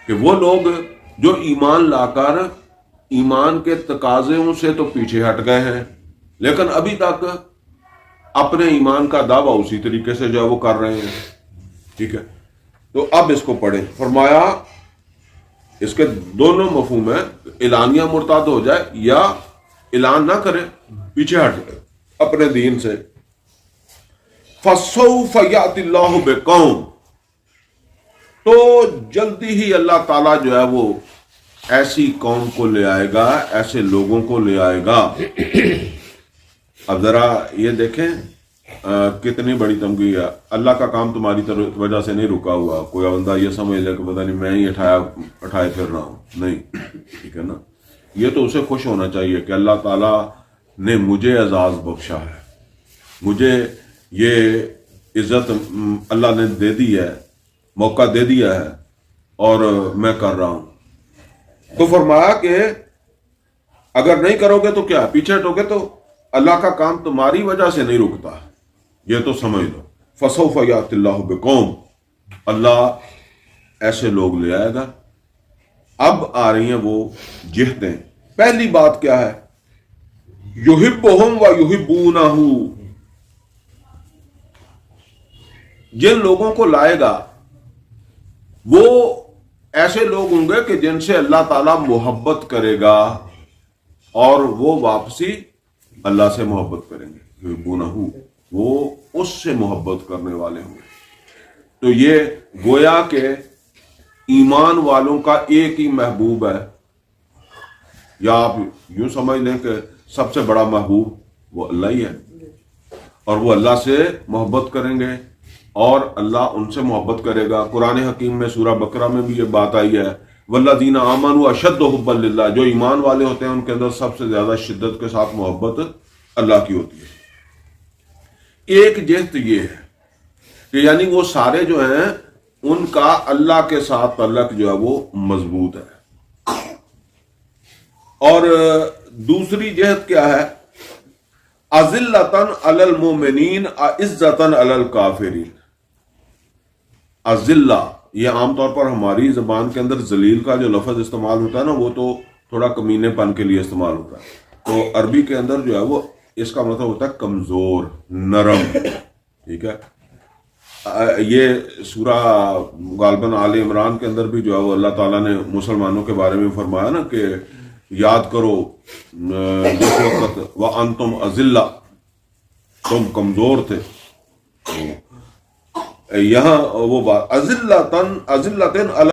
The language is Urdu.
کہ وہ لوگ جو ایمان لا کر ایمان کے تقاضوں سے تو پیچھے ہٹ گئے ہیں، لیکن ابھی تک اپنے ایمان کا دعویٰ اسی طریقے سے جو ہے وہ کر رہے ہیں. ٹھیک ہے، تو اب اس کو پڑھیں. فرمایا اس کے دونوں مفہوم ہیں، اعلانیہ مرتد ہو جائے یا اعلان نہ کرے، پیچھے ہٹ جائے اپنے دین سے. فَسَوْفَ يَأْتِ اللَّهُ بِقَوْمٍ، تو جلدی ہی اللہ تعالیٰ جو ہے وہ ایسی قوم کو لے آئے گا، ایسے لوگوں کو لے آئے گا. اب ذرا یہ دیکھیں کتنی بڑی تمغی ہے. اللہ کا کام تمہاری وجہ سے نہیں رکا ہوا. کوئی بندہ یہ سمجھ لے کہ پتہ نہیں میں ہی اٹھائے پھر رہا ہوں، نہیں. ٹھیک ہے نا، یہ تو اسے خوش ہونا چاہیے کہ اللہ تعالیٰ نے مجھے اعزاز بخشا ہے، مجھے یہ عزت اللہ نے دے دی ہے، موقع دے دیا ہے اور میں کر رہا ہوں. تو فرمایا کہ اگر نہیں کرو گے تو کیا، پیچھے ہٹو گے تو اللہ کا کام تمہاری وجہ سے نہیں رکتا، یہ تو سمجھ لو. فَسَوْفَ يَأْتِ اللَّهُ بِقَوْمٍ، اللہ ایسے لوگ لے آئے گا. اب آ رہی ہیں وہ جہتیں. پہلی بات کیا ہے؟ يُحِبُّهُمْ وَيُحِبُّونَهُ، جن لوگوں کو لائے گا وہ ایسے لوگ ہوں گے کہ جن سے اللہ تعالیٰ محبت کرے گا اور وہ واپسی اللہ سے محبت کریں گے. يُحِبُّونَهُ، وہ اس سے محبت کرنے والے ہوں گے. تو یہ گویا کہ ایمان والوں کا ایک ہی محبوب ہے، یا آپ یوں سمجھ لیں کہ سب سے بڑا محبوب وہ اللہ ہی ہے، اور وہ اللہ سے محبت کریں گے اور اللہ ان سے محبت کرے گا. قرآن حکیم میں سورہ بقرہ میں بھی یہ بات آئی ہے، والذین آمنوا اشد حبا للہ، جو ایمان والے ہوتے ہیں ان کے اندر سب سے زیادہ شدت کے ساتھ محبت اللہ کی ہوتی ہے. ایک جہت یہ ہے کہ یعنی وہ سارے جو ہیں ان کا اللہ کے ساتھ تعلق جو ہے وہ مضبوط ہے. اور دوسری جہت کیا ہے؟ اذلۃ علی المؤمنین عزۃ علی الکافرین. اذلہ، یہ عام طور پر ہماری زبان کے اندر ذلیل کا جو لفظ استعمال ہوتا ہے نا، وہ تو تھوڑا کمینے پن کے لیے استعمال ہوتا ہے. تو عربی کے اندر جو ہے وہ اس کا مطلب ہوتا ہے کمزور، نرم. ٹھیک ہے، یہ سورہ غالباً آل عمران کے اندر بھی جو ہے وہ اللہ تعالیٰ نے مسلمانوں کے بارے میں فرمایا نا کہ یاد کرو جس وقت وَأَنْتُمْ أَذِلَّةٌ، تم کمزور تھے. یہاں وہ بات اذلۃ علی